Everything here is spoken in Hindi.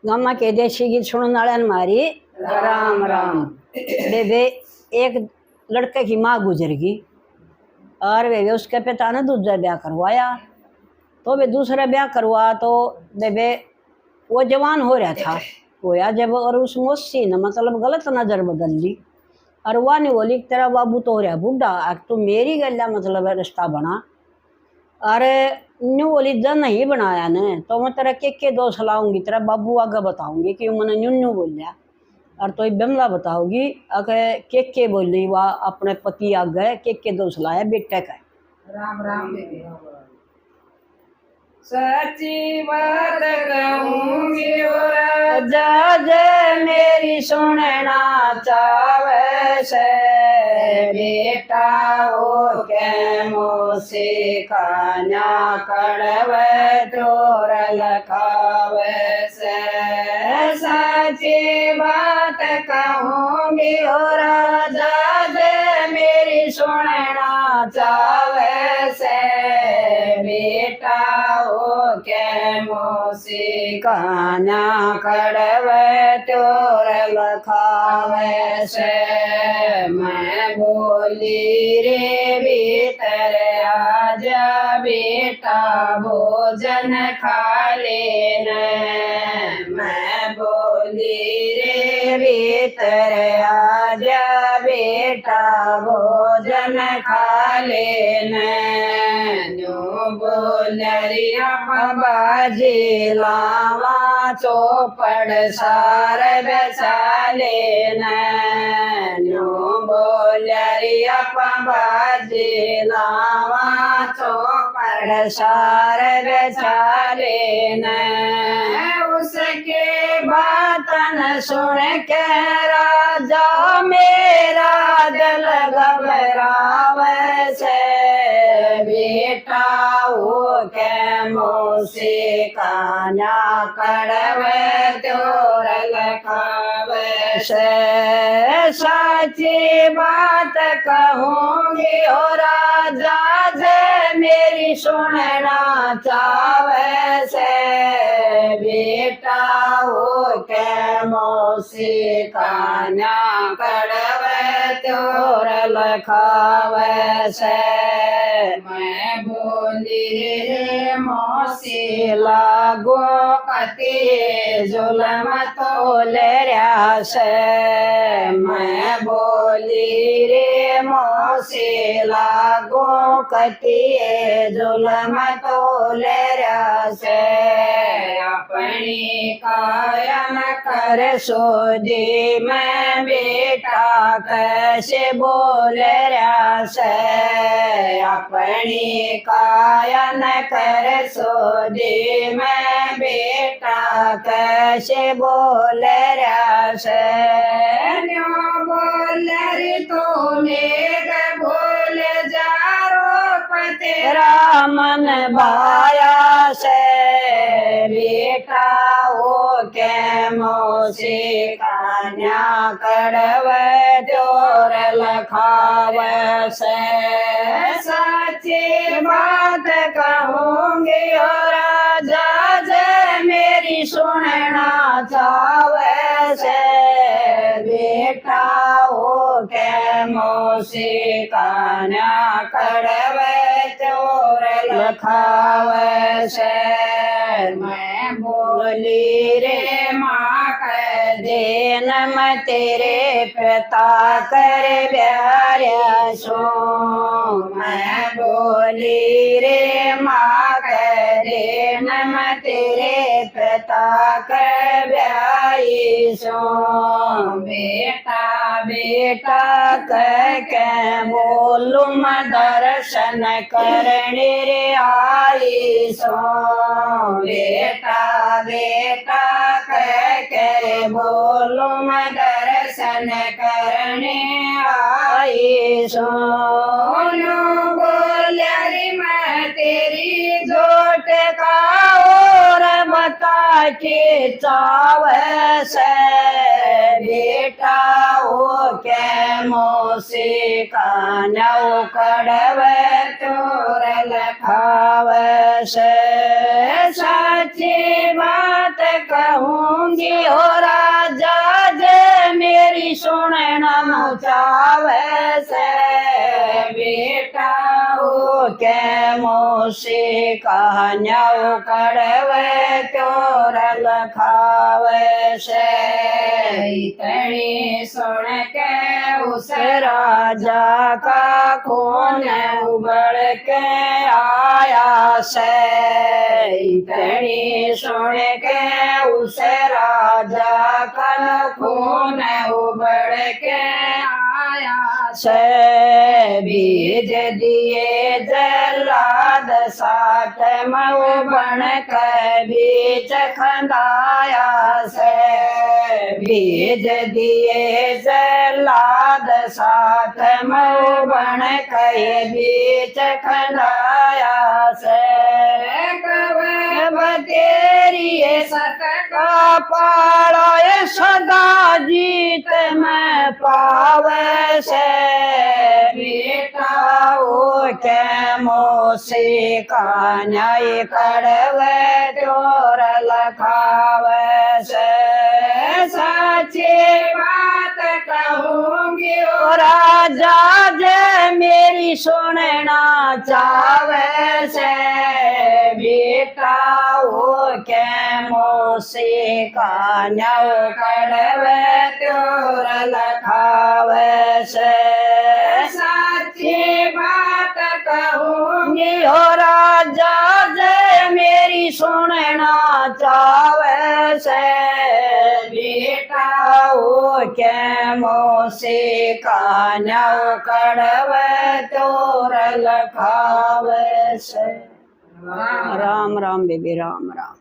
गामा के देसी गीत सुनने वाले मारी राम राम। बेबे एक लड़के की माँ गुजर गई और वे उसके पिता ने दूसरा ब्याह करवाया। तो वे दूसरा ब्याह करवा तो बेबे वो जवान हो रहा था होया जब, और उस मौसी ने मतलब गलत नजर बदल ली और वह नहीं बोली तेरा बाबू तो हो रहा बूढ़ा, तो मेरी गला मतलब रिश्ता बना। अरे न्यू बोली जन नहीं बनाया ने तो मैं तेरा के दोष लाऊंगी, तेरा बाबू आगे बताऊंगी कि मैंने न्यू बोलिया। और तो बिमला बताओगी अगर के बोली वह अपने पति आगे के दोष लाया बेटे का। राम राम सच्ची बात कहूंगी जज मेरी सुनना चावे से बेटा हो के मोसे कान्या कड़वे चोर लखावे से। सच्ची बात कहूंगी और जज मेरी सुनना चावे से बेटा हो के मोसी कान्या कड़वे चोर लखावे से। मैं बोली रे भीतर आजा बेटा भोजन खा लेना। मैं बोली रे भीतर आजा बेटा भोजन खा लेना। बोलरिया बाजी लावा चौपड़ सार बचा लेना। बोलरिया बाजी लावा चौपड़ सार बचा लेना। उसके बात न सुन के राजा मेरा दिल घबरावे से बेटा हो के मोसे कान्या कड़वे चोर लखावे से। सच्ची बात कहूंगी और राजा से मेरी सुनना चावे से बेटा हो के मोसे कान्या कड़वे चोर लखावे से। मैं बोली रे मौसी लागो कति जुलम तो ले से। मैं बोली रे मौसी लागो कति जुलम तो ले से। अपनी कायन कर सोजी मैं बेटा कैसे बोल रहा से। अपनी कायन कर सोजी मैं बेटा कैसे बोल रहा से। बोल रे तो मेरे बोल जा रो तेरा मन भाया से बेटा हो के मोसे कान्या कड़वे चोर लखावे से। सच्ची बात कहूंगी और जज मेरी सुनना चावे से बेटा हो के मोसे कान्या कड़वे चोर लखावे से। मैं बोली रे माँ कर देन मैं तेरे पिता कर प्यारा सो। मैं बोली रे माँ कर देन मैं तेरे पिता कर प्यारी सो। बेटा बेटा कह के बोलूं मैं दर्शन करने रे आई सो। बेटा बेटा कह के बोलो मैं दर्शन करने आई सो। बोली मैं तेरी जोट का और बता के चावे से बेटा हो के मोसे कान्या कड़वे चोर लखावे से। सच्ची बात कहूँ कहूंगी हो राजा जे मेरी सुनना चावे से बेटा ओ के मोसी कहानियाँ कड़वे चोर लखावे से इतनी सुन के उस राजा का खून उबल के आया से इतनी सुन के उस राजा का खून उबल के आया से बीज दिए जल्लाद साथ मऊ बन के बीच खंदाया से बीज दिए जल्लाद साथ मऊ बन के बीच खंदाया से तेरी सत का पाड़ा सदा जीत में पावे से बेटा ओ के मोसी का न्याय करवे चोर लखावे से सच्ची बात कहूंगी ओ राजा जे मेरी सुनना चावे से बेटा ओ के मोसी का न्याय करवे चोर लखावे से सच्ची बात कहूंगी हो राजा जे मेरी सुनना चावे से बेटा ओ के मोसी का न्याय करवे चोर लखावे से राम राम बेबी राम राम।